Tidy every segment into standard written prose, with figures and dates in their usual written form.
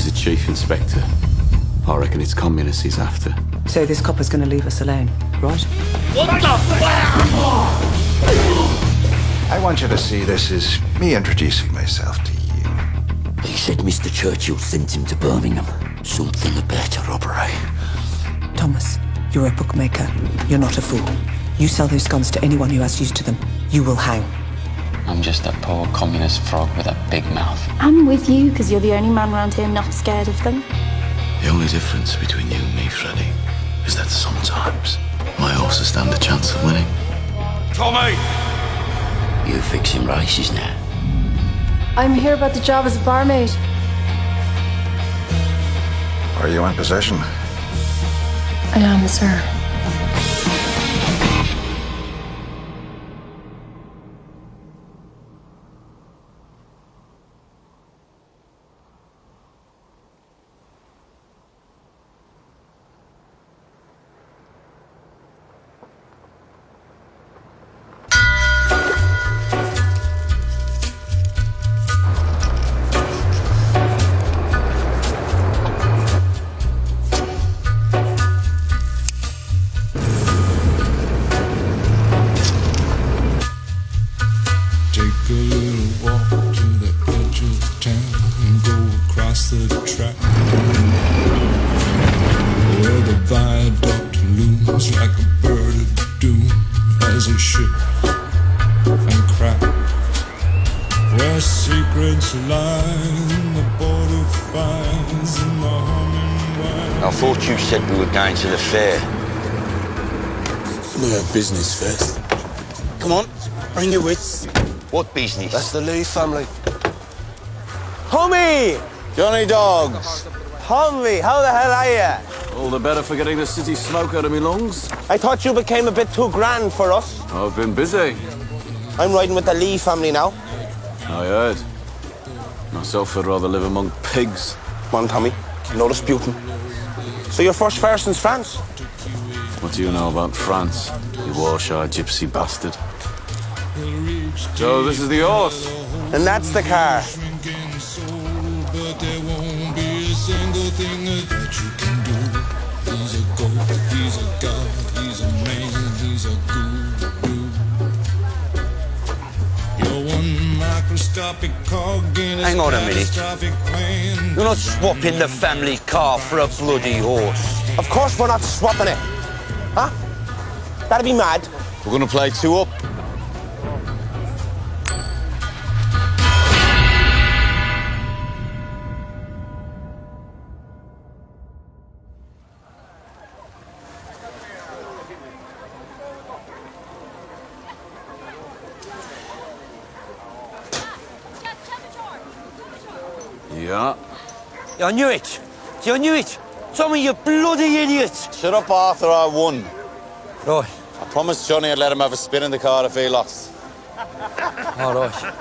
a chief inspector. I reckon it's communists he's after. So this copper's gonna leave us alone, right? What the fuck? I want you to see this as me introducing myself to you. He said Mr. Churchill sent him to Birmingham. Something about a robbery. Thomas, you're a bookmaker. You're not a fool. You sell those guns to anyone who has use to them, you will hang. I'm just a poor communist frog with a big mouth. I'm with you because you're the only man around here not scared of them. The only difference between you and me, Freddy, is that sometimes my horses stand a chance of winning. Tommy! You fixing races now? I'm here about the job as a barmaid. Are you in possession? I am, sir. I thought you said we were going to the fair. We have business first. Come on, bring your wits. What business? That's the Lee family. Tommy! Johnny Dogs. Tommy, how the hell are you? All the better for getting the city smoke out of me lungs. I thought you became a bit too grand for us. I've been busy. I'm riding with the Lee family now. I heard. Myself would rather live among pigs. Come on, Tommy. No disputing. So your first fare since France? What do you know about France, you Warsaw gypsy bastard? So this is the horse? And that's the car. Hang on a minute. You're not swapping the family car for a bloody horse. Of course we're not swapping it. Huh? That'd be mad. We're gonna play two up. Yeah. I knew it. I knew it. Tommy, you bloody idiot. Shut up, Arthur, I won. Right. I promised Johnny I'd let him have a spin in the car if he lost. All right.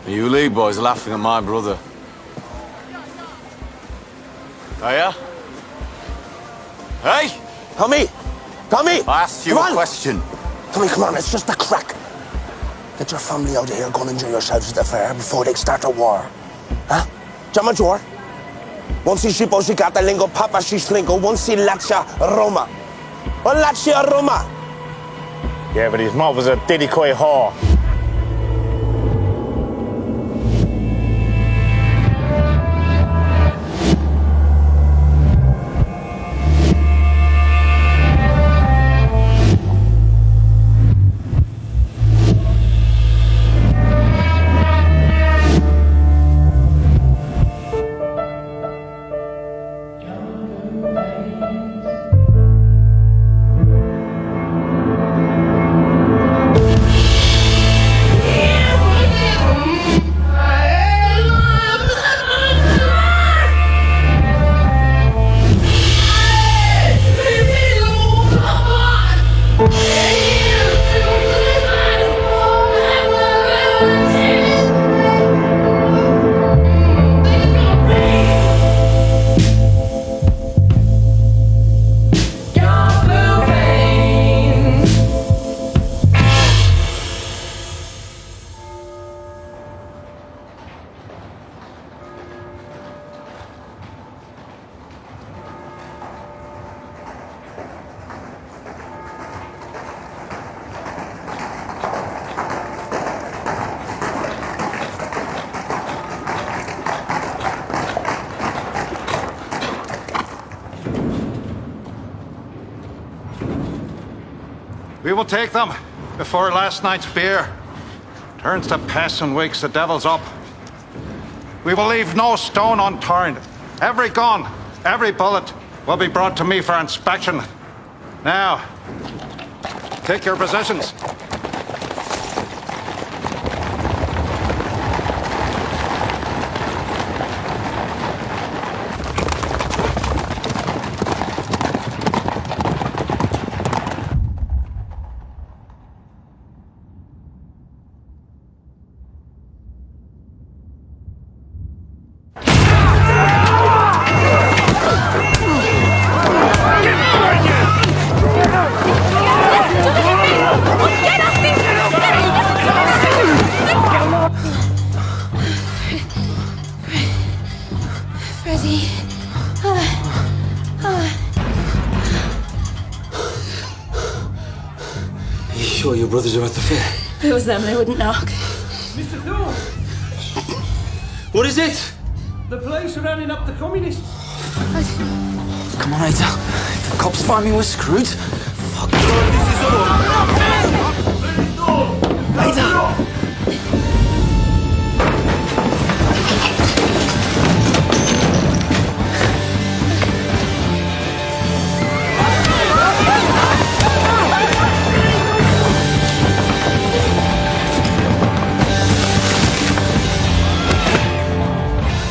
You Lee boys laughing at my brother. Are ya? Hey! Tommy! Tommy! I asked you a question. Tommy, come on, it's just a crack. Get your family out of here, go and enjoy yourselves at the fair before they start a war. Huh? Jamajor? Once si sikat lingo papa si slingo, once si latsha Roma. Well, latsha Roma. Yeah, but his mother's a diddy-coy whore. will take them before last night's beer turns to piss and wakes the devils up. We will leave no stone unturned. Every gun, every bullet will be brought to me for inspection. Now, take your positions. Your brothers are at the fair. If it was them, they wouldn't knock. Mr. Thorne! What is it? The police are rounding up the communists. Come on, Ada. If the cops find me, we're screwed. Fuck. This is all. Ada!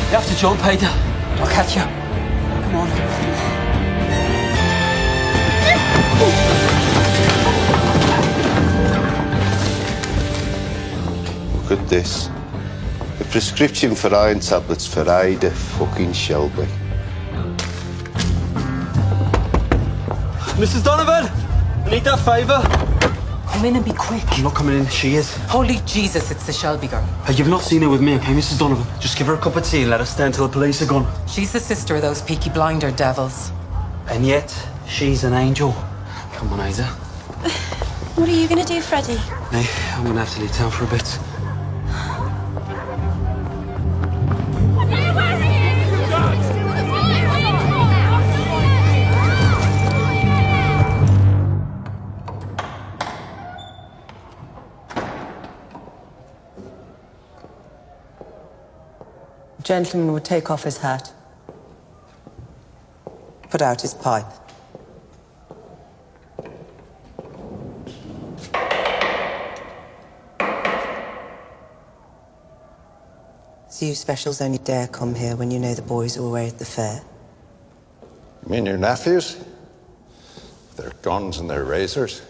You have to jump, Ada. I'll catch you. Come on. Look at this. The prescription for iron tablets for Ada fucking Shelby. Mrs. Donovan! I need that favour. Come in and be quick. I'm not coming in. She is. Holy Jesus, it's the Shelby girl. You've not seen her with me, okay, Mrs. Donovan? Just give her a cup of tea and let her stay until the police are gone. She's the sister of those Peaky Blinder devils. And yet, she's an angel. Come on, Ada. What are you going to do, Freddie? Hey, I'm going to have to leave town for a bit. The gentleman would take off his hat, put out his pipe. So you specials only dare come here when you know the boys are away at the fair? You mean your nephews? Their guns and their razors?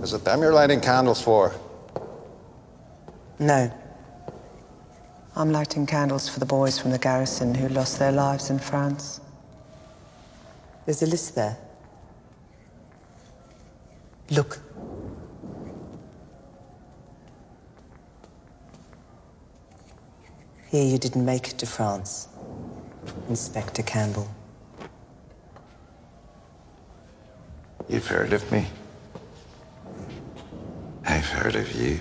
Is it them you're lighting candles for? No. I'm lighting candles for the boys from the garrison who lost their lives in France. There's a list there. Look. Here you didn't make it to France, Inspector Campbell. You've heard of me. I've heard of you.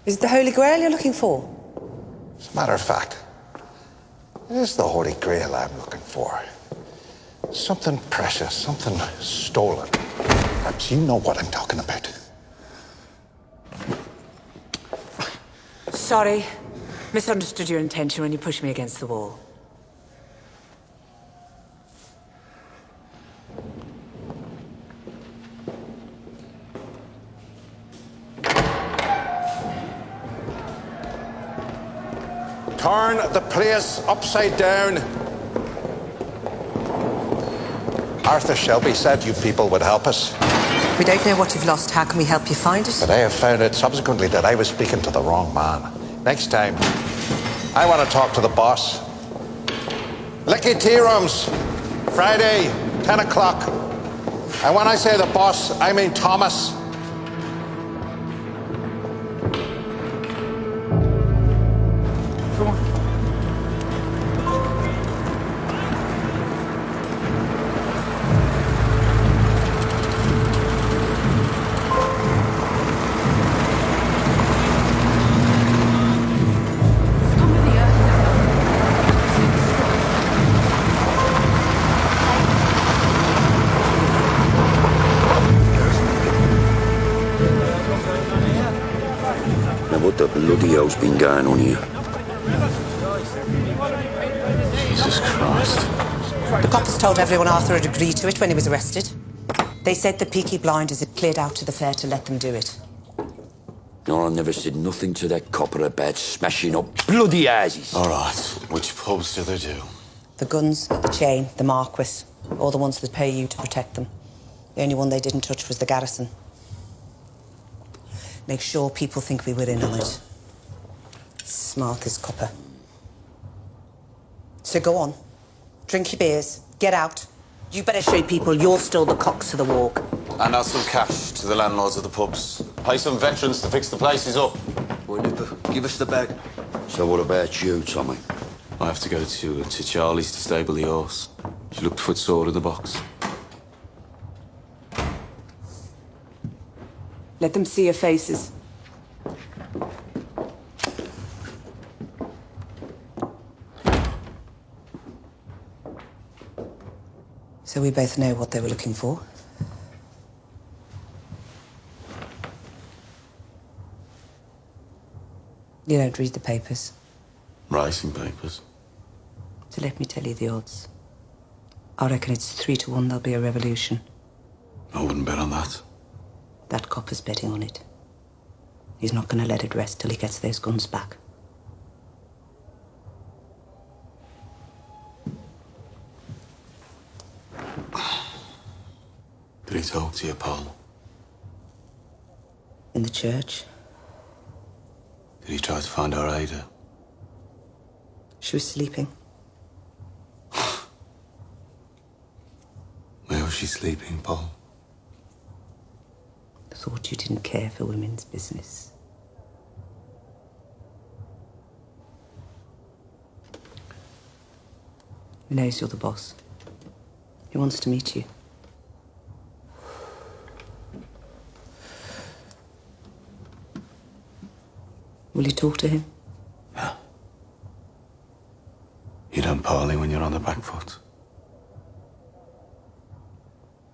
Is it the Holy Grail you're looking for? As a matter of fact, it is the Holy Grail I'm looking for. Something precious, something stolen. Perhaps you know what I'm talking about. Sorry. Misunderstood your intention when you pushed me against the wall. Turn the place upside down. Arthur Shelby said you people would help us. We don't know what you've lost. How can we help you find it? But I have found out subsequently that I was speaking to the wrong man. Next time, I want to talk to the boss. Licky Tea Rooms, Friday, 10 o'clock. And when I say the boss, I mean Thomas. Bloody hell's been going on here? Jesus Christ. The coppers told everyone Arthur had agreed to it when he was arrested. They said the Peaky Blinders had cleared out to the fair to let them do it. No, I never said nothing to that copper about smashing up bloody houses. All right. Which pubs do they do? The Guns, the Chain, the Marquis, all the ones that pay you to protect them. The only one they didn't touch was the Garrison. Make sure people think we were in on it. Smart as copper. So go on. Drink your beers. Get out. You better show people you're still the cocks of the walk. And out some cash to the landlords of the pubs. Pay some veterans to fix the places up. Well, Nipper, give us the bag. So what about you, Tommy? I have to go to Charlie's to stable the horse. She looked footsore in the box. Let them see your faces. So we both know what they were looking for. You don't read the papers. Writing papers. So let me tell you the odds. I reckon it's 3 to 1 there'll be a revolution. I wouldn't bet on that. That copper's betting on it. He's not going to let it rest till he gets those guns back. Did he talk to you, Paul? In the church. Did he try to find our Ada? She was sleeping. Where was she sleeping, Paul? Thought you didn't care for women's business. He knows you're the boss. He wants to meet you. Will you talk to him? Yeah. You don't parley when you're on the back foot.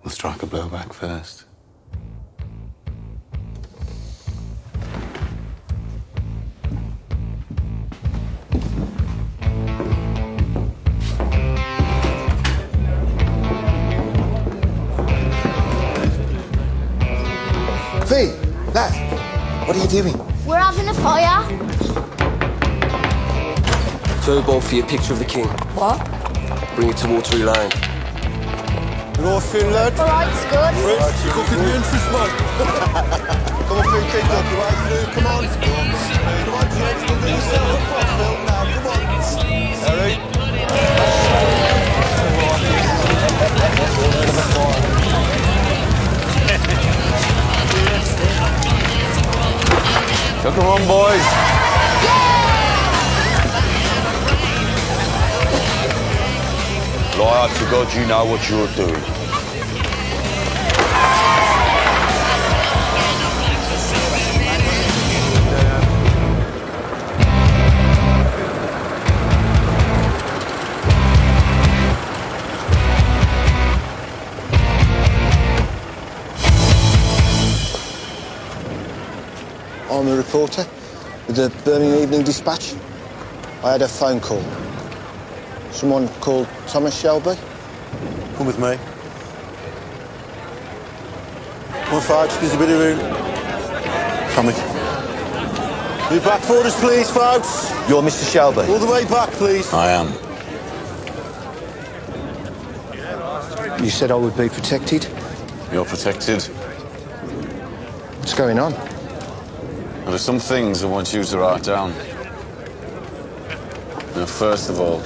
We'll strike a blow back first. Fee, lad, what are you doing? We're having a fire. Joe Bob for your picture of the king. What? Bring it to Watery Lane. You all feel lad? All right, it's good. Fritz, you cooking the interest, man. Come on, Fee, keep up. Come on. Come on, James, look at yourself. Phil, now, come on. Harry. Come on, boys. Lie to God, you know what you're doing. I'm a reporter with the Birmingham Evening Dispatch. I had a phone call. Someone called Thomas Shelby. Come with me. Come on, folks, there's a bit of room. Tommy. You back for us, please, folks. You're Mr. Shelby. All the way back, please. I am. You said I would be protected. You're protected. What's going on? Well, there's some things I want you to write down. Now, first of all,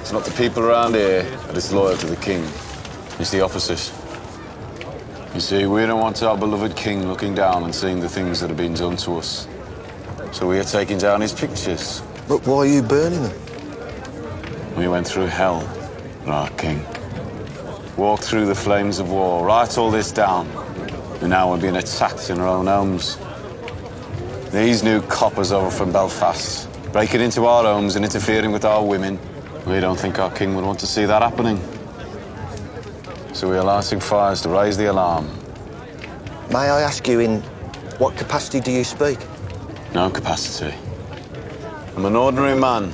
it's not the people around here that is loyal to the king. It's the opposite. You see, we don't want our beloved king looking down and seeing the things that have been done to us. So we are taking down his pictures. But why are you burning them? We went through hell for our king. Walked through the flames of war, write all this down. And now we're being attacked in our own homes. These new coppers over from Belfast, breaking into our homes and interfering with our women. We don't think our king would want to see that happening. So we are lighting fires to raise the alarm. May I ask you, in what capacity do you speak? No capacity. I'm an ordinary man.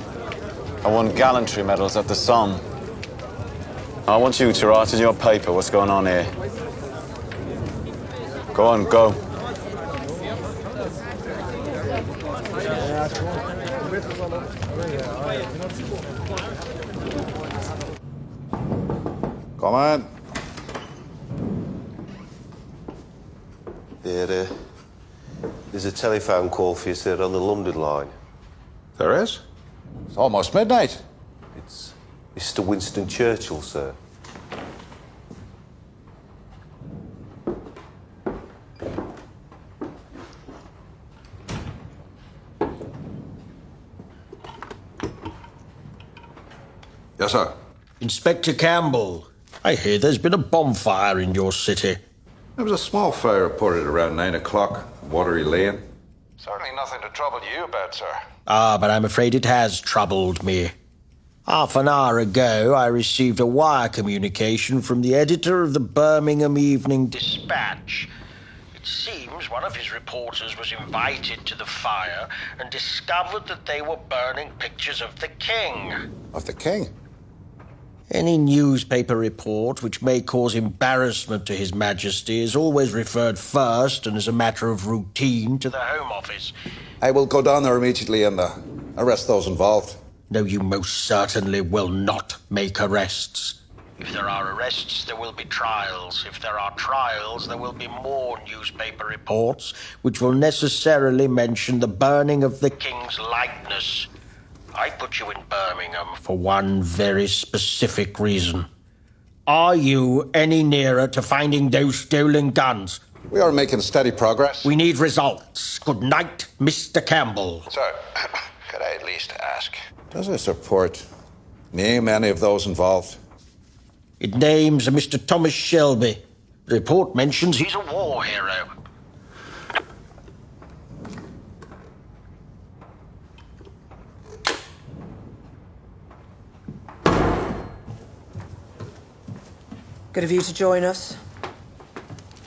I won gallantry medals at the Somme. I want you to write in your paper what's going on here. Go on, go. Come on. There's a telephone call for you, sir, on the London line. There is? It's almost midnight. It's Mr. Winston Churchill, sir. Yes, sir. Inspector Campbell, I hear there's been a bonfire in your city. There was a small fire reported around 9 o'clock, Watery Lane. Certainly nothing to trouble you about, sir. Ah, but I'm afraid it has troubled me. Half an hour ago, I received a wire communication from the editor of the Birmingham Evening Dispatch. It seems one of his reporters was invited to the fire and discovered that they were burning pictures of the king. Of the king? Any newspaper report which may cause embarrassment to His Majesty is always referred first and as a matter of routine to the Home Office. I will go down there immediately and arrest those involved. No, you most certainly will not make arrests. If there are arrests, there will be trials. If there are trials, there will be more newspaper reports, which will necessarily mention the burning of the king's likeness. I put you in Birmingham for one very specific reason. Are you any nearer to finding those stolen guns? We are making steady progress. We need results. Good night, Mr. Campbell. Sir, could I at least ask, does this report name any of those involved? It names a Mr. Thomas Shelby. The report mentions he's a war hero. Good of you to join us.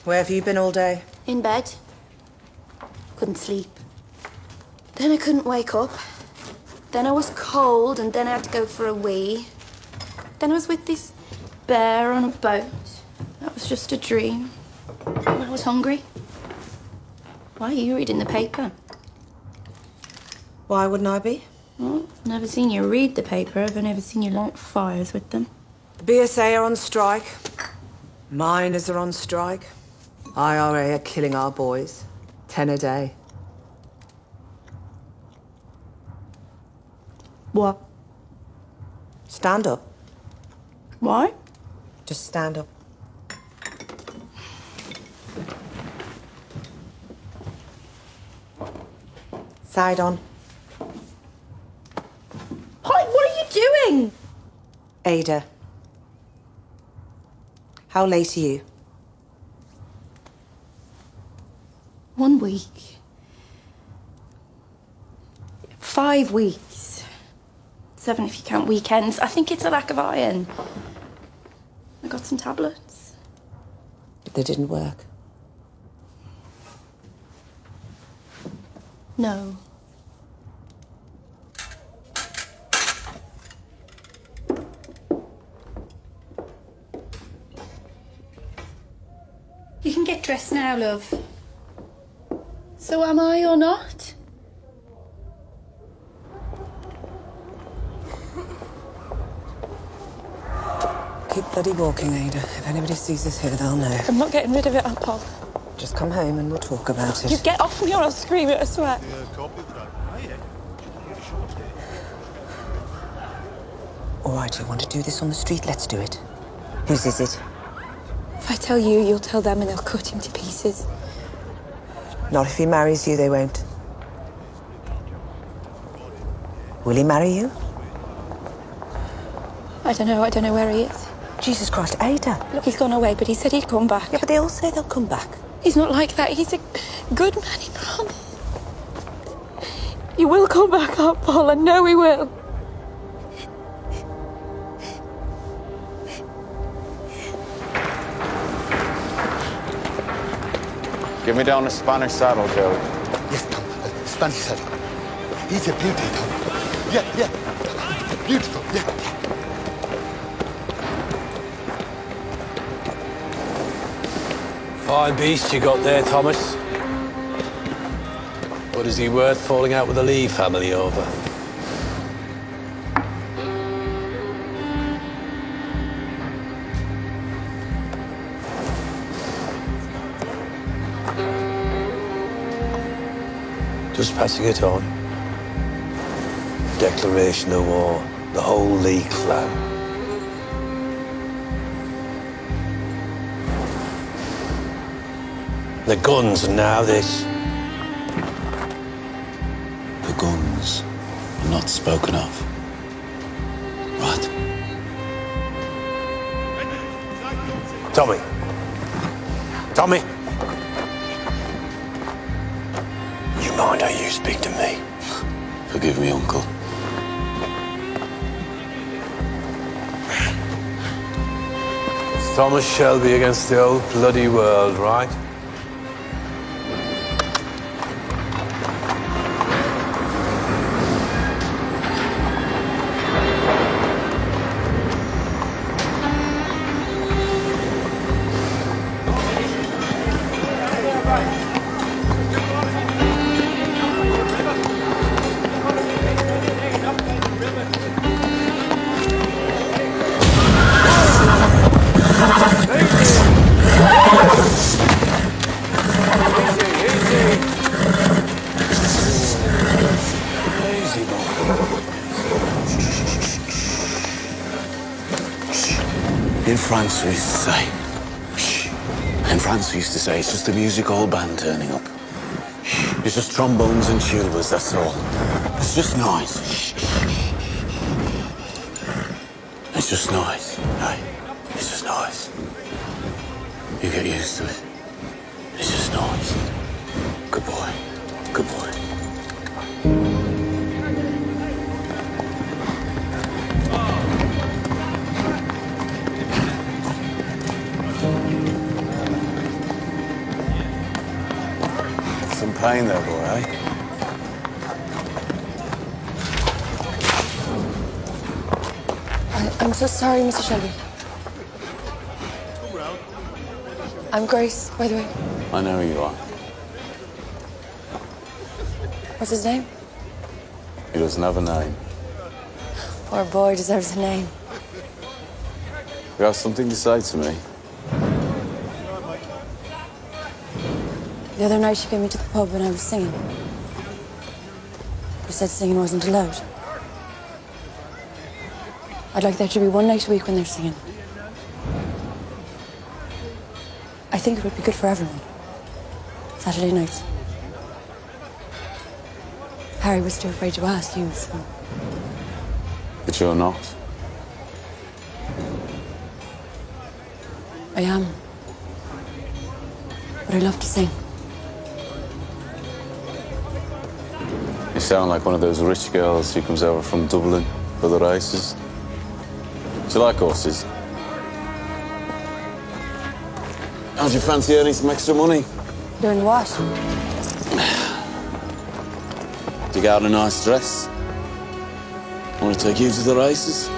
Where have you been all day? In bed. Couldn't sleep. Then I couldn't wake up. Then I was cold, and then I had to go for a wee. Then I was with this bear on a boat. That was just a dream. And I was hungry. Why are you reading the paper? Why wouldn't I be? Well, I've never seen you read the paper. I've never seen you light fires with them. The BSA are on strike. Miners are on strike. IRA are killing our boys. 10 a day. What? Stand up. Why? Just stand up. Side on. Hi, what are you doing? Ada. How late are you? 1 week. 5 weeks. 7 if you count weekends. I think it's a lack of iron. I got some tablets. But they didn't work. No. You can get dressed now, love. So am I or not? Keep bloody walking, Ada. If anybody sees us here, they'll know. I'm not getting rid of it, Paul. Just come home and we'll talk about it. You get off me or I'll scream it, I swear. All right, you want to do this on the street? Let's do it. Whose is it? If I tell you, you'll tell them and they'll cut him to pieces. Not if he marries you, they won't. Will he marry you? I don't know where he is. Jesus Christ, Ada. Look, he's gone away, but he said he'd come back. Yeah, but they all say they'll come back. He's not like that. He's a good man, he promised. You will come back up, Paul. I know he will. Give me down a Spanish saddle, Joe. Yes, come. Splendid. He's a beauty, Tom. Yeah. Beautiful, yeah. Fine beast you got there, Thomas. What is he worth falling out with the Lee family over? Just passing it on. Declaration of war. The whole Lee clan. The guns, and now this. The guns are not spoken of. Right? Tommy. Tommy. You mind how you speak to me? Forgive me, Uncle. It's Thomas Shelby against the old bloody world, right? In France, we used to say, shh. In France, we used to say, it's just a music hall band turning up. It's just trombones and tubas, that's all. It's just noise. It's just noise, right? It's just noise. You get used to it. It's just noise. Good boy. Good boy. Some pain there, boy, eh? I'm so sorry, Mr. Shelby. I'm Grace, by the way. I know who you are. What's his name? He doesn't have a name. Poor boy deserves a name. You have something to say to me? The other night she came into the pub when I was singing. You said singing wasn't allowed. I'd like there to be one night a week when they're singing. I think it would be good for everyone. Saturday nights. Harry was too afraid to ask you, so... But you're not. I am. But I love to sing. You sound like one of those rich girls who comes over from Dublin for the races. Do you like horses? How'd you fancy earning some extra money? Doing what? Dig out a nice dress. Want to take you to the races?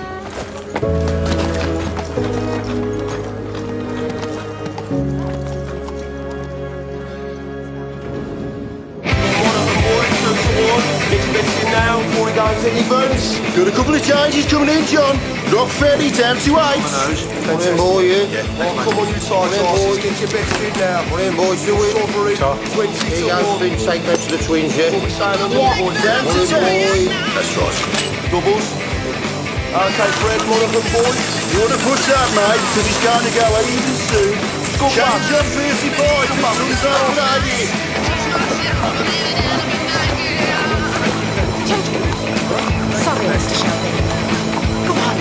Expecting now before he goes to any votes. Got a couple of changes coming in, John. Rock fairly down to 8. Come in, boy, yeah. Come on, you side horses. Get your bets in now. Come in, boys, do it. Here you go, Finn. Take that to the twins, yeah? Down to 10. That's right. Doubles. Okay, Fred, one of them, boys. You want to push that, mate, because he's going to go even soon. Change up, fiercely, boys. Sun's out, lady. Sorry, Mr. Shelby. Go on.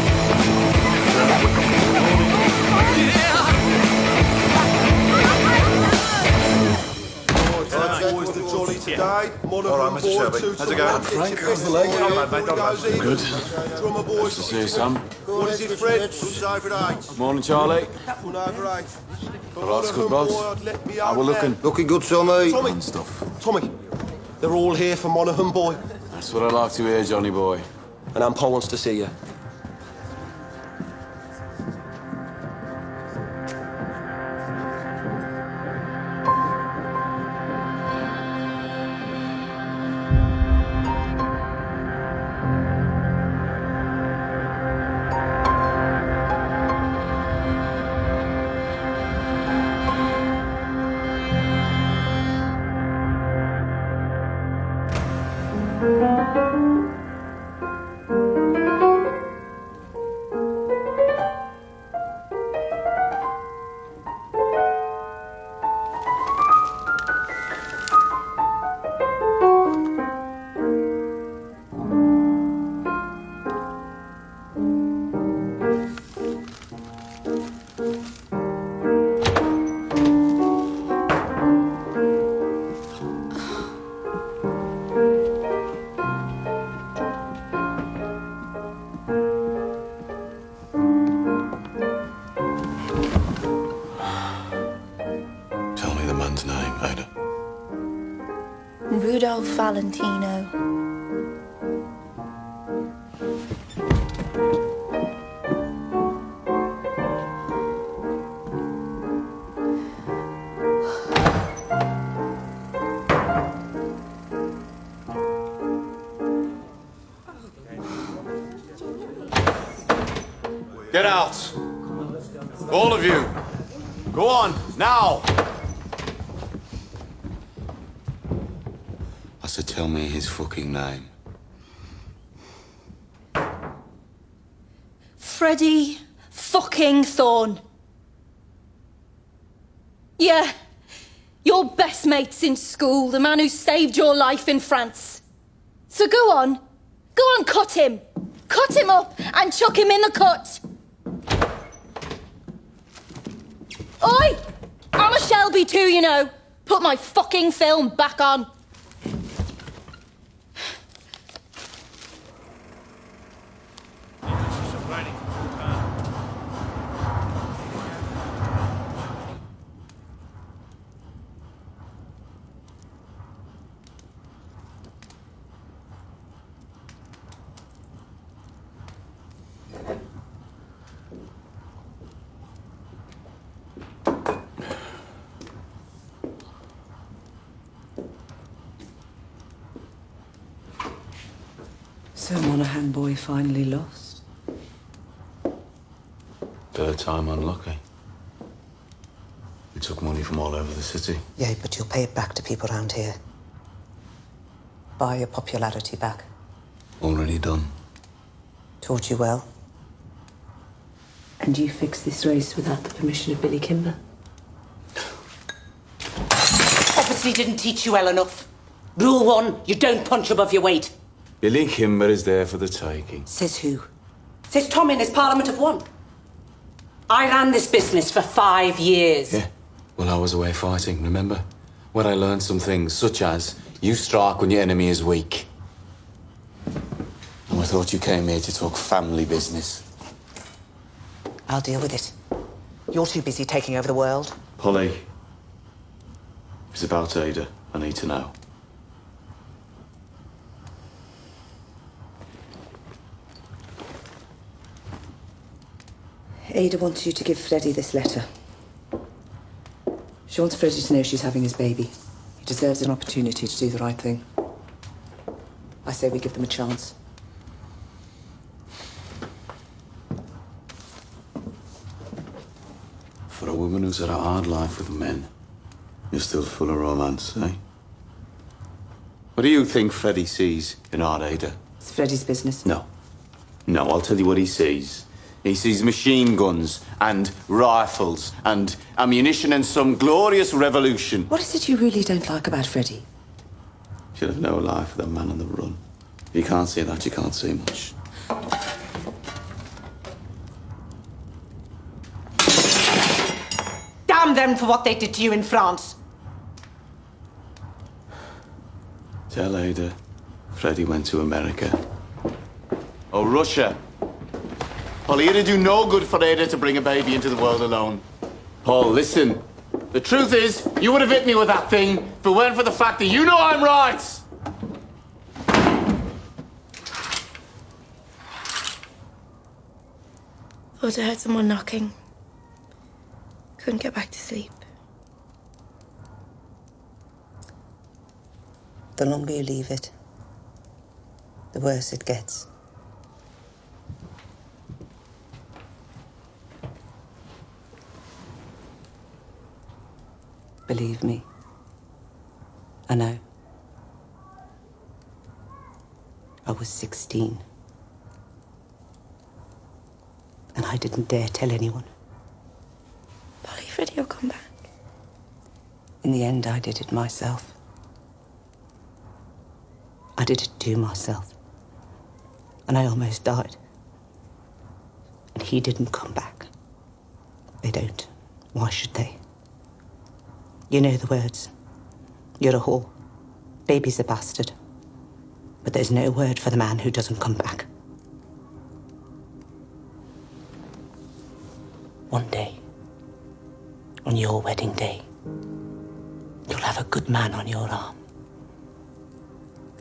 All right, Mr. Shelby. How's it going? Frank, how's the leg? Good. Nice to see you, Sam. What is it, Fred? Who's over at 8? Morning, Charlie. One over 8. All right, good, boss. How we looking? Looking good, Tommy. Tommy. Stuff. Tommy, They're all here for Monaghan, boy. That's what I like to hear, Johnny boy. And Aunt Paul wants to see you. Valentino. Get out. All of you. Go on, now. I said, tell me his fucking name. Freddie fucking Thorne. Yeah. Your best mate since school, the man who saved your life in France. So go on, cut him. Cut him up and chuck him in the cut. Oi! I'm a Shelby too, you know. Put my fucking film back on. So Monaghan boy finally lost? Third time unlucky. We took money from all over the city. Yeah, but you'll pay it back to people around here. Buy your popularity back. Already done. Taught you well. And you fixed this race without the permission of Billy Kimber? Obviously didn't teach you well enough. Rule 1, you don't punch above your weight. Billy Kimber is there for the taking. Says who? Says Tom in his Parliament of One. I ran this business for 5 years. Yeah, well, I was away fighting, remember? Where I learned some things, such as you strike when your enemy is weak. And I thought you came here to talk family business. I'll deal with it. You're too busy taking over the world. Polly, it's about Ada. I need to know. Ada wants you to give Freddie this letter. She wants Freddie to know she's having his baby. He deserves an opportunity to do the right thing. I say we give them a chance. For a woman who's had a hard life with men, you're still full of romance, eh? What do you think Freddie sees in our Ada? It's Freddie's business. No. No, I'll tell you what he sees. He sees machine guns and rifles and ammunition and some glorious revolution. What is it you really don't like about Freddie? She'll have no life with a man on the run. If you can't see that, you can't see much. Damn them for what they did to you in France. Tell Ada Freddie went to America. Oh, Russia. Polly, it'd do no good for Ada to bring a baby into the world alone. Paul, listen. The truth is, you would have hit me with that thing if it weren't for the fact that you know I'm right. Thought I heard someone knocking. Couldn't get back to sleep. The longer you leave it, the worse it gets. Believe me, I know. I was 16. And I didn't dare tell anyone. Polly, Freddie will come back. In the end, I did it myself. I did it to myself. And I almost died. And he didn't come back. They don't. Why should they? You know the words. You're a whore. Baby's a bastard. But there's no word for the man who doesn't come back. One day, on your wedding day, you'll have a good man on your arm.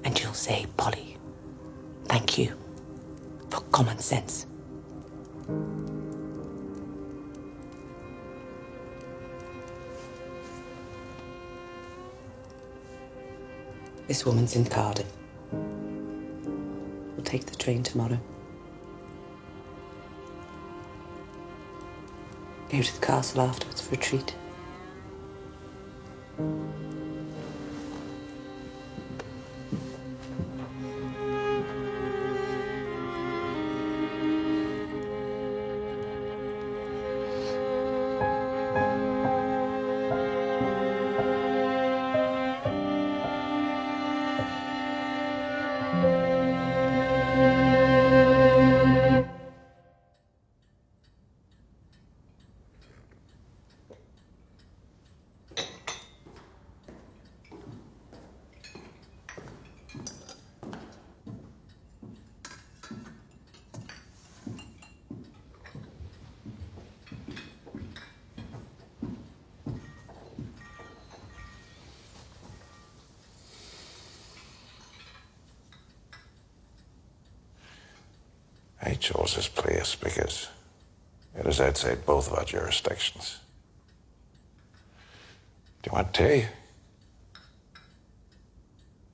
And you'll say, Polly, thank you for common sense. This woman's in Cardiff. We'll take the train tomorrow. Go to the castle afterwards for a treat. I chose this place because it is outside both of our jurisdictions. Do you want tea?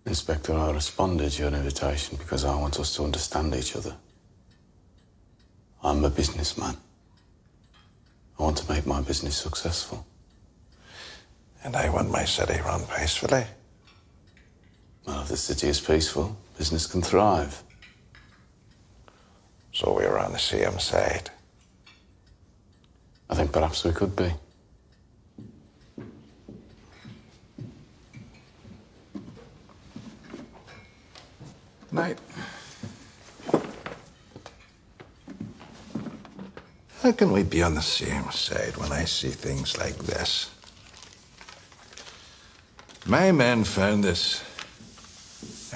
Inspector, I responded to your invitation because I want us to understand each other. I'm a businessman. I want to make my business successful. And I want my city run peacefully. Well, if the city is peaceful, business can thrive. So we were on the same side. I think perhaps we could be. Night. How can we be on the same side when I see things like this? My men found this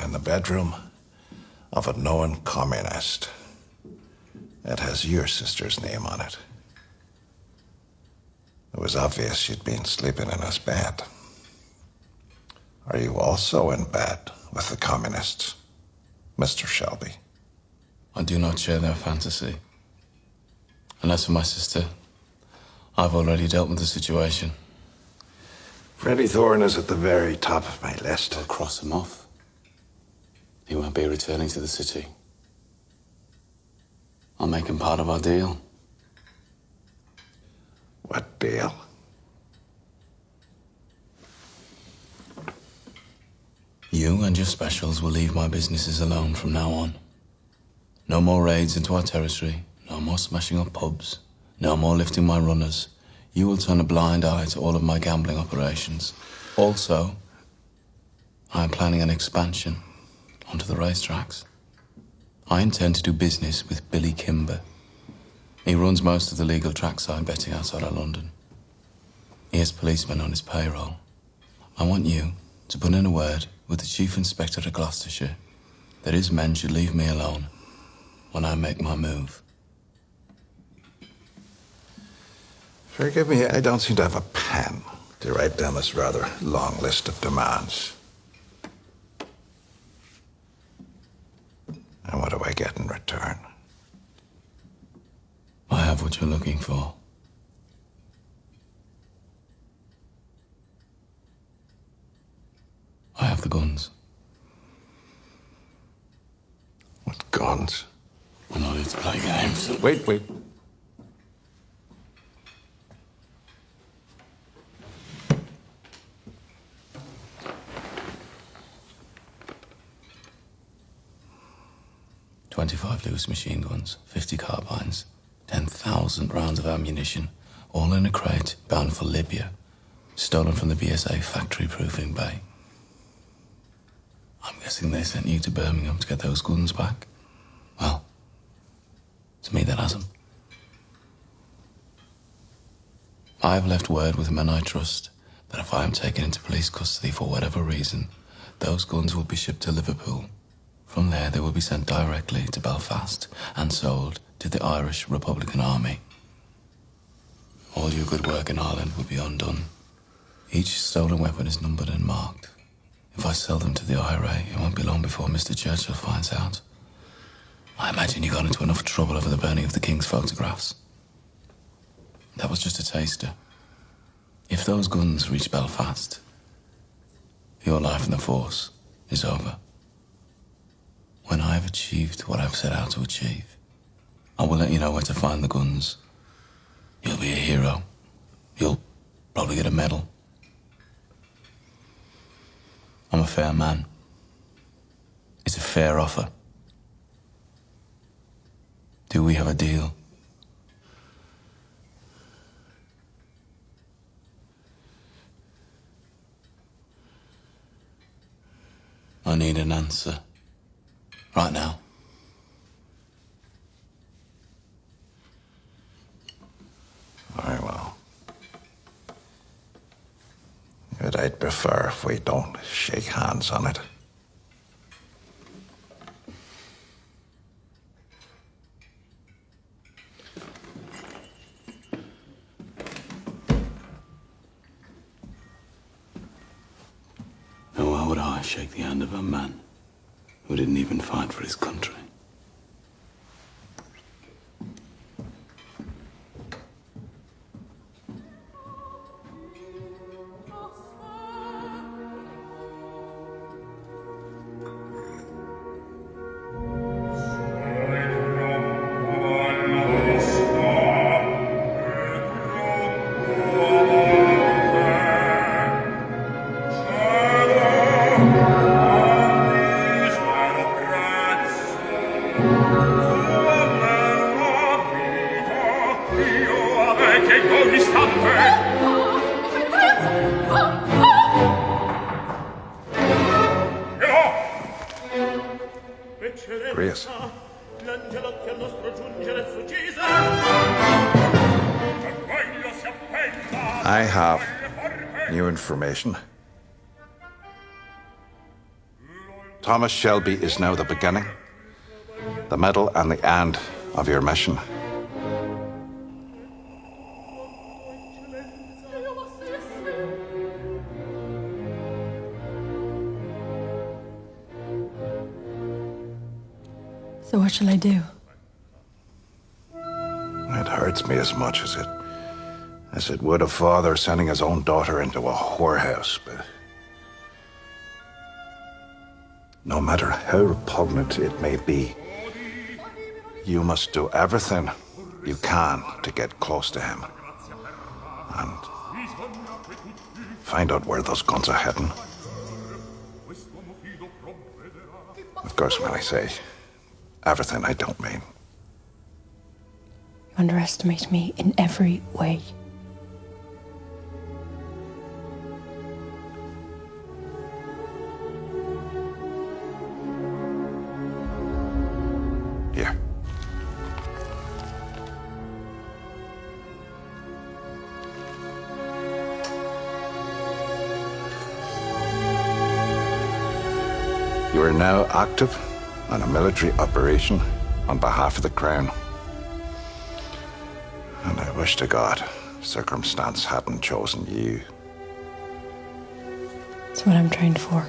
in the bedroom of a known communist. It has your sister's name on it. It was obvious she'd been sleeping in his bed. Are you also in bed with the communists, Mr. Shelby? I do not share their fantasy. And as for my sister, I've already dealt with the situation. Freddie Thorne is at the very top of my list. I'll cross him off. He won't be returning to the city. I'll make him part of our deal. What deal? You and your specials will leave my businesses alone from now on. No more raids into our territory, no more smashing up pubs, no more lifting my runners. You will turn a blind eye to all of my gambling operations. Also, I am planning an expansion onto the racetracks. I intend to do business with Billy Kimber. He runs most of the legal trackside betting outside of London. He has policemen on his payroll. I want you to put in a word with the Chief Inspector of Gloucestershire that his men should leave me alone when I make my move. Forgive me, I don't seem to have a pen to write down this rather long list of demands. And what do I get in return? I have what you're looking for. I have the guns. What guns? We're not here to play games. Wait. 25 Lewis machine guns, 50 carbines, 10,000 rounds of ammunition, all in a crate bound for Libya, stolen from the BSA factory proofing bay. I'm guessing they sent you to Birmingham to get those guns back. Well, it's me that has them. I've left word with men I trust that if I am taken into police custody for whatever reason, those guns will be shipped to Liverpool. From there, they will be sent directly to Belfast and sold to the Irish Republican Army. All your good work in Ireland will be undone. Each stolen weapon is numbered and marked. If I sell them to the IRA, it won't be long before Mr. Churchill finds out. I imagine you got into enough trouble over the burning of the King's photographs. That was just a taster. If those guns reach Belfast, your life in the force is over. When I've achieved what I've set out to achieve, I will let you know where to find the guns. You'll be a hero. You'll probably get a medal. I'm a fair man. It's a fair offer. Do we have a deal? I need an answer. Right now. Very well. But I'd prefer if we don't shake hands on it. And why would I shake the hand of a man who didn't even fight for his country? Grace. I have new information. Thomas Shelby is now the beginning, the middle and the end of your mission. So what shall I do? It hurts me as much as it would a father sending his own daughter into a whorehouse, but no matter how repugnant it may be, you must do everything you can to get close to him and find out where those guns are heading. Of course, when I say everything, I don't mean. You underestimate me in every way. Here. You are now active on a military operation on behalf of the Crown. And I wish to God circumstance hadn't chosen you. It's what I'm trained for.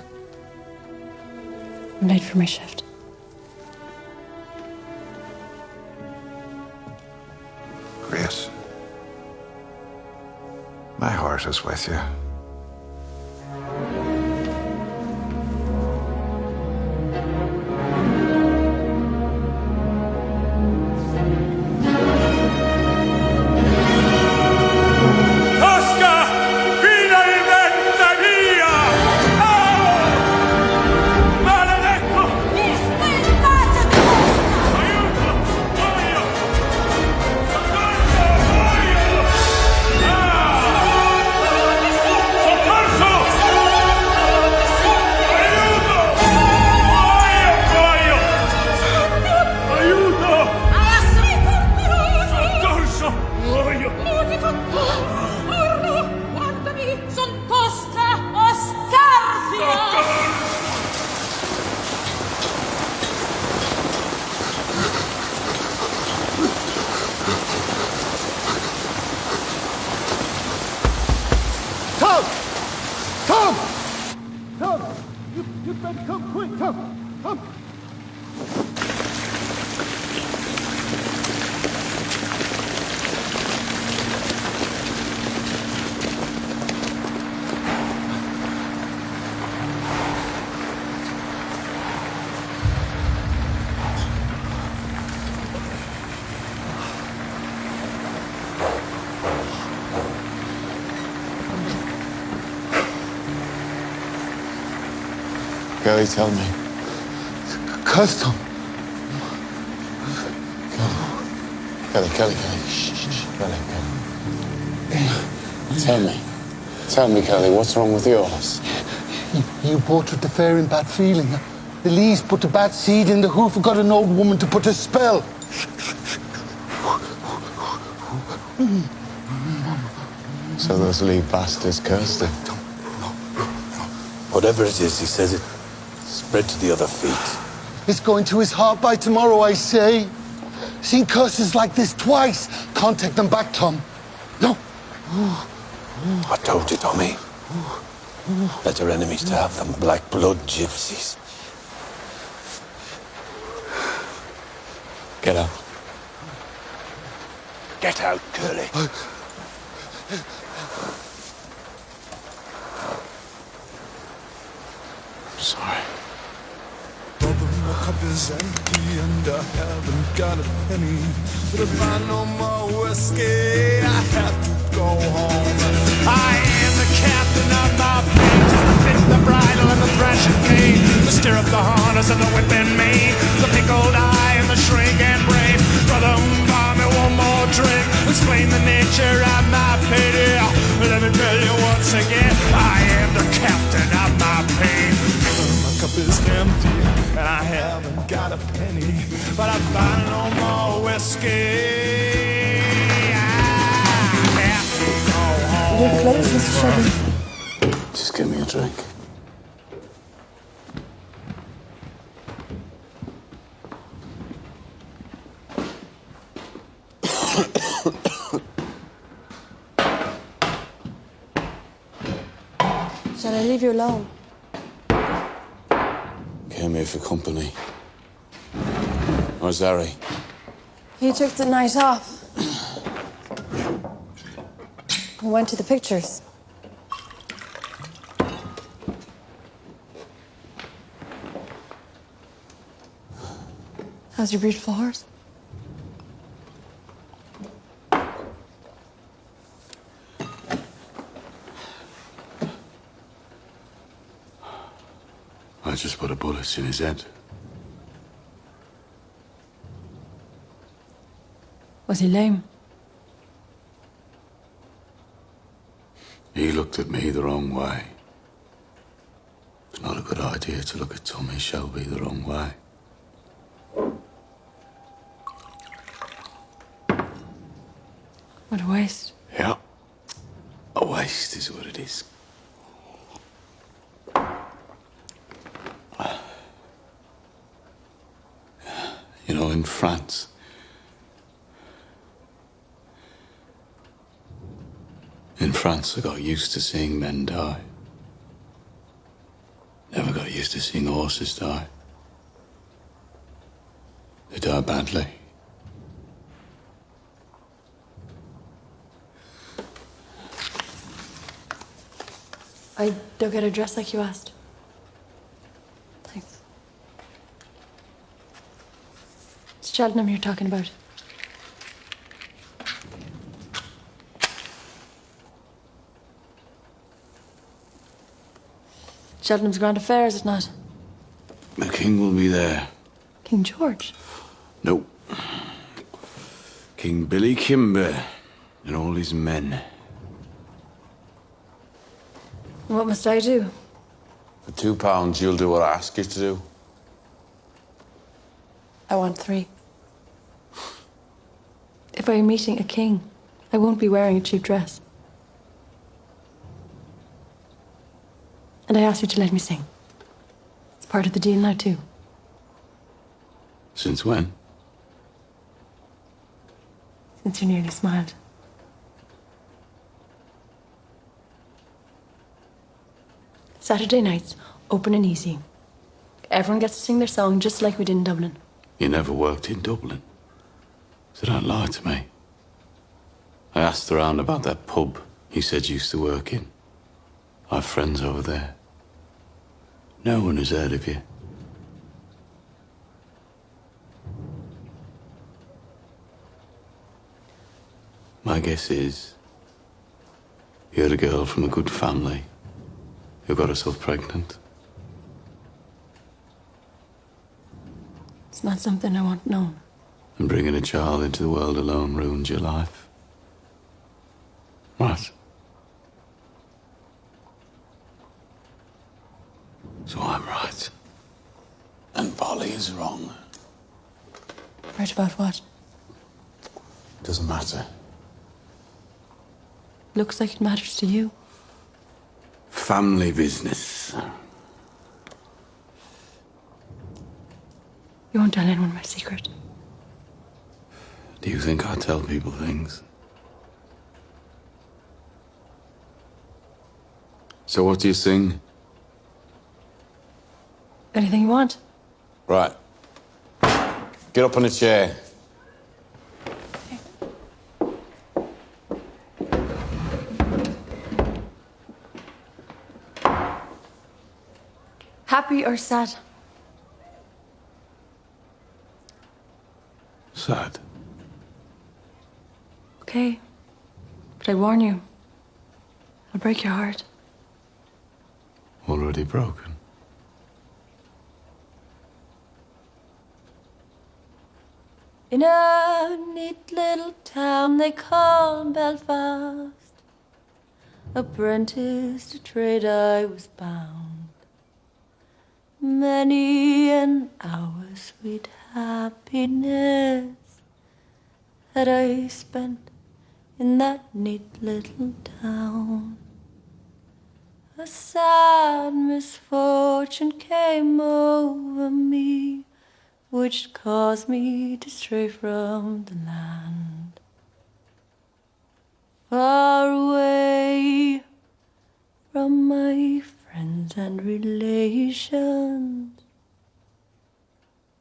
I'm late for my shift. Grace. heart is with you. Kelly, tell me. Custom. Kelly. Shh. Kelly. Tell me, Kelly, what's wrong with yours? You bought at the fair in bad feeling. The Lees put the bad seed in the hoof and got an old woman to put a spell. So those Lee bastards cursed him. Whatever it is, he says it spread to the other feet. It's going to his heart by tomorrow, I say. Seen curses like this twice. Can't take them back, Tom. No. I told you, Tommy. Better enemies to have than black blood gypsies. Get out. Get out, Curly. Sorry. My cup is empty and I haven't got a penny. But if I no more whiskey, I have to go home. I am the captain of my fate, just the bit, the bridle and the thrashing cane, the stirrup, the harness and the whip in me, the pickled eye and the shrink and brave. Brother, buy me one more drink, explain the nature of my pity. Let me tell you once again, I am the captain of my pain. My cup is empty and I haven't got a penny, but I've got no more whiskey. I have to go home. You're close, Mr. Shelby. Just give me a drink. Shall I leave you alone? Came here for company. Where's Harry? He took the night off. We went to the pictures. How's your beautiful horse? I just put a bullet in his head. Was he lame? He looked at me the wrong way. It's not a good idea to look at Tommy Shelby the wrong way. What a waste. Yeah. A waste is what it is. You know, in France, I got used to seeing men die. Never got used to seeing horses die. They die badly. I don't get her dressed like you asked. Thanks. It's Cheltenham you're talking about. Cheltenham's grand affair, is it not? The king will be there. King George? No. King Billy Kimber and all his men. What must I do? For £2, you'll do what I ask you to do. I want 3. If I'm meeting a king, I won't be wearing a cheap dress. And I asked you to let me sing. It's part of the deal now, too. Since when? Since you nearly smiled. Saturday nights, open and easy. Everyone gets to sing their song just like we did in Dublin. You never worked in Dublin. So don't lie to me. I asked around about that pub he said you used to work in. I have friends over there. No one has heard of you. My guess is you're a girl from a good family who got herself pregnant. It's not something I want known. And bringing a child into the world alone ruined your life. What? So I'm right. And Polly is wrong. Right about what? Doesn't matter. Looks like it matters to you. Family business. You won't tell anyone my secret. Do you think I tell people things? So what do you sing? Anything you want. Right. Get up on a chair. Happy or sad? Sad. Okay. But I warn you, I'll break your heart. Already broken. In a neat little town they call Belfast, apprentice to trade I was bound. Many an hour sweet happiness that I spent in that neat little town. A sad misfortune came over me, which caused me to stray from the land. Far away from my friends and relations,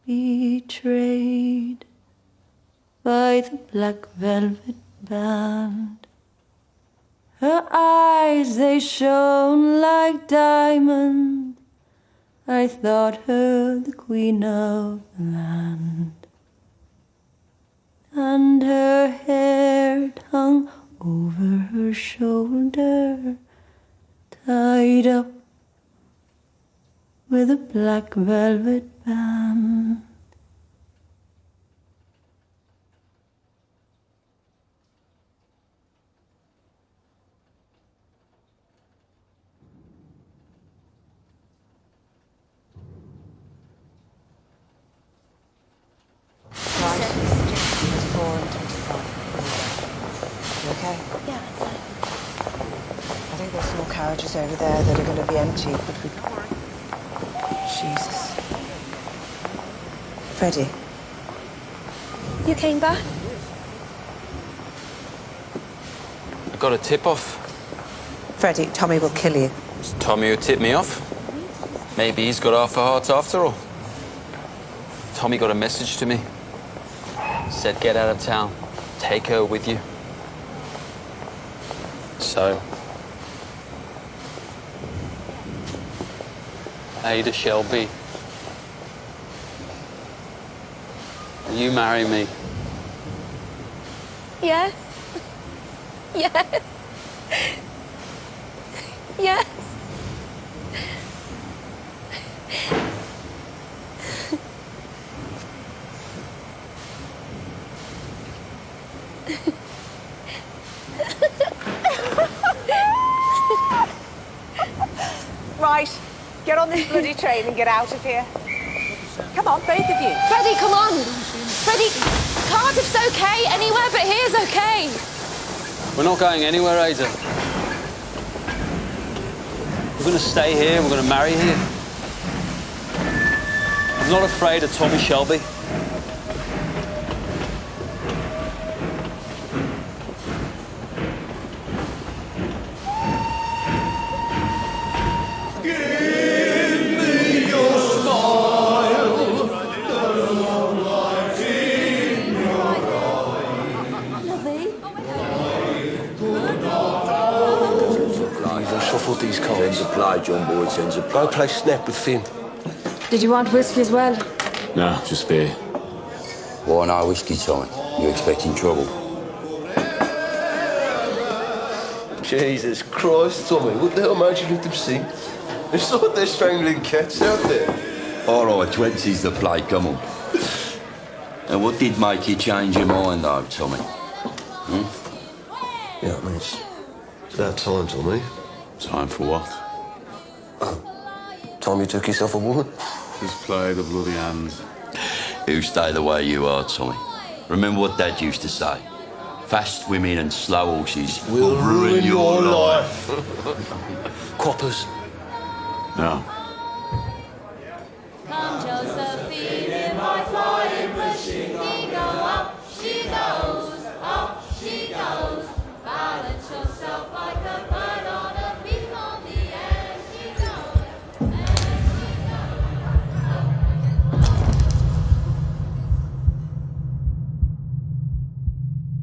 betrayed by the black velvet band. Her eyes, they shone like diamonds. I thought her the queen of the land. And her hair it hung over her shoulder, tied up with a black velvet band. Okay? Yeah, that's fine. I think there's some carriages over there that are going to be empty, but we... Jesus. Freddie. You came back? I got a tip-off. Freddie, Tommy will kill you. It's Tommy who tipped me off. Maybe he's got half a heart after all. Tommy got a message to me. Said get out of town. Take her with you. So, Ada Shelby. Will you marry me? Yes. Yes. Yes. Right, get on this bloody train and get out of here. Come on, both of you. Freddie, come on. Freddie, Cardiff's okay. Anywhere but here's okay. We're not going anywhere, Ada. We're going to stay here. We're going to marry here. I'm not afraid of Tommy Shelby. These cards. Send play, John Boyd, send play. Go play snap with Finn. Did you want whiskey as well? No, just beer. Why no whiskey, Tommy? You expecting trouble? Jesus Christ, Tommy, what the hell made you let them sing? It's like they're strangling cats out there. All right, 20's the play, come on. And what did make you change your mind, though, Tommy? Yeah, I mean, it's about time, Tommy. Time for what? Time you took yourself a woman? Just play the bloody hand. You stay the way you are, Tommy. Remember what Dad used to say. Fast women and slow horses will ruin your life. Coppers. No. Come, Josephine, in my flying machine. She go up, she goes, up she goes. Balance yourself like a bird on a beam on the air. She goes, and she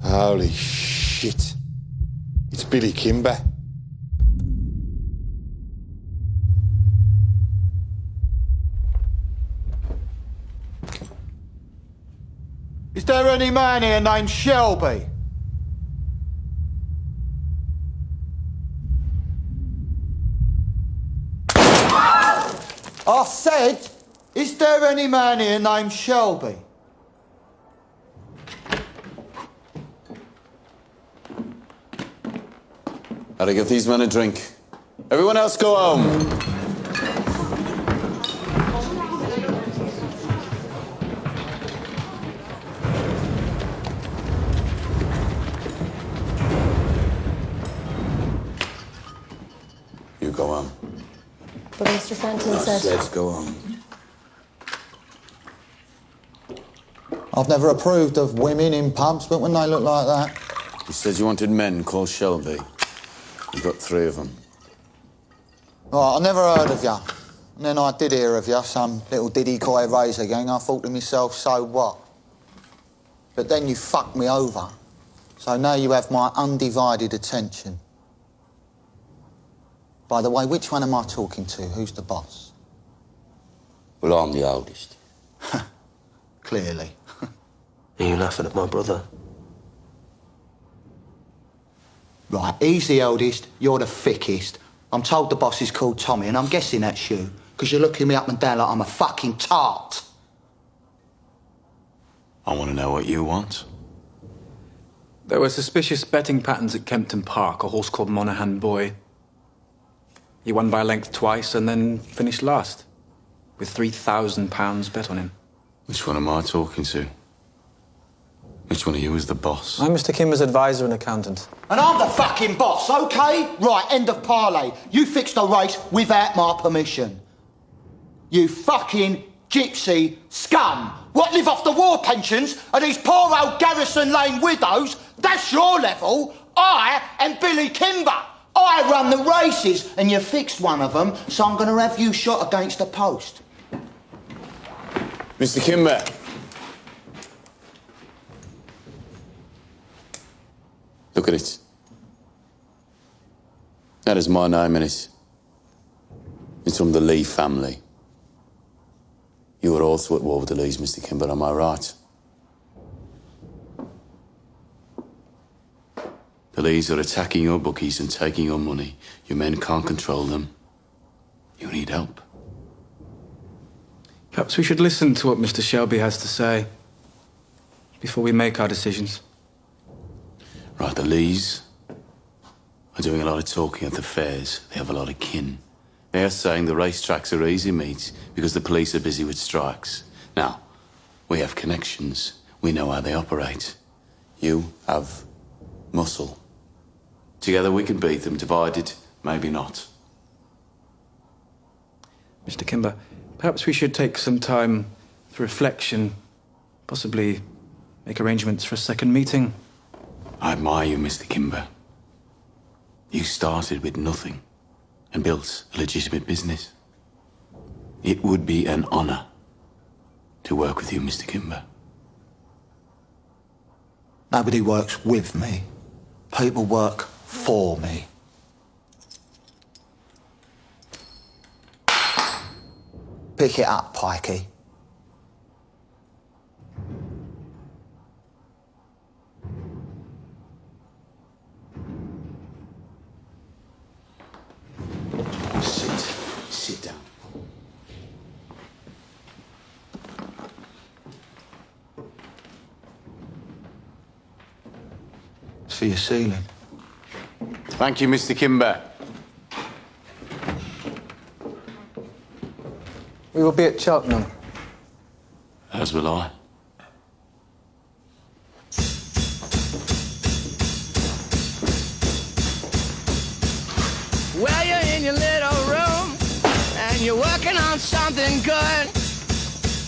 goes. Holy shit. It's Billy Kimber. Is there any man here named Shelby? I said, is there any man here named Shelby? Gotta give these men a drink. Everyone else go home. You go home. But Mr. Fenton said... Let's go home. I've never approved of women in pubs, but when they look like that... You said you wanted men called Shelby. You've got 3 of them. Right, I never heard of you. And then I did hear of you, some little diddy-coy razor gang. I thought to myself, so what? But then you fucked me over. So now you have my undivided attention. By the way, which one am I talking to? Who's the boss? Well, I'm the oldest. Clearly. Are you laughing at my brother? Right, he's the eldest, you're the thickest. I'm told the boss is called Tommy, and I'm guessing that's you, because you're looking me up and down like I'm a fucking tart. I want to know what you want. There were suspicious betting patterns at Kempton Park, a horse called Monaghan Boy. He won by a length twice and then finished last, with £3,000 bet on him. Which one am I talking to? Which one of you is the boss? I'm Mr. Kimber's advisor and accountant. And I'm the fucking boss, OK? Right, end of parley. You fixed the race without my permission. You fucking gypsy scum. What, live off the war pensions of these poor old Garrison Lane widows? That's your level. I am Billy Kimber. I run the races, and you fixed one of them, so I'm going to have you shot against a post. Mr. Kimber. Look at it. That is my name in it. It's from the Lee family. You were also at war with the Lees, Mr. Kimber, am I right? The Lees are attacking your bookies and taking your money. Your men can't control them. You need help. Perhaps we should listen to what Mr. Shelby has to say before we make our decisions. Right, the Lees are doing a lot of talking at the fairs. They have a lot of kin. They are saying the racetracks are easy meat because the police are busy with strikes. Now, we have connections. We know how they operate. You have muscle. Together we can beat them. Divided, maybe not. Mr. Kimber, perhaps we should take some time for reflection, possibly make arrangements for a second meeting. I admire you, Mr. Kimber. You started with nothing and built a legitimate business. It would be an honor to work with you, Mr. Kimber. Nobody works with me. People work for me. Pick it up, Pikey. Sit down. It's for your ceiling. Thank you, Mr. Kimber. We will be at Cheltenham. As will I. Well, you're in your little room and you're working on something good.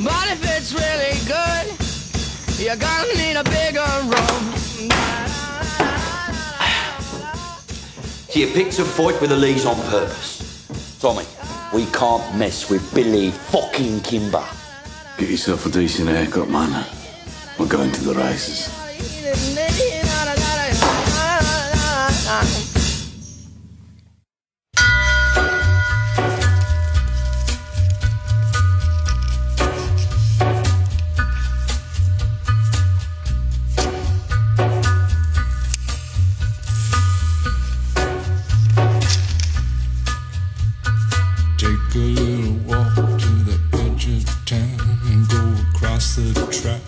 But if it's really good, you're gonna need a bigger room. So you picked a fight with the Lees on purpose. Tommy, we can't mess with Billy fucking Kimber. Get yourself a decent haircut, man. We're going to the races. Take a little walk to the edge of town and go across the track.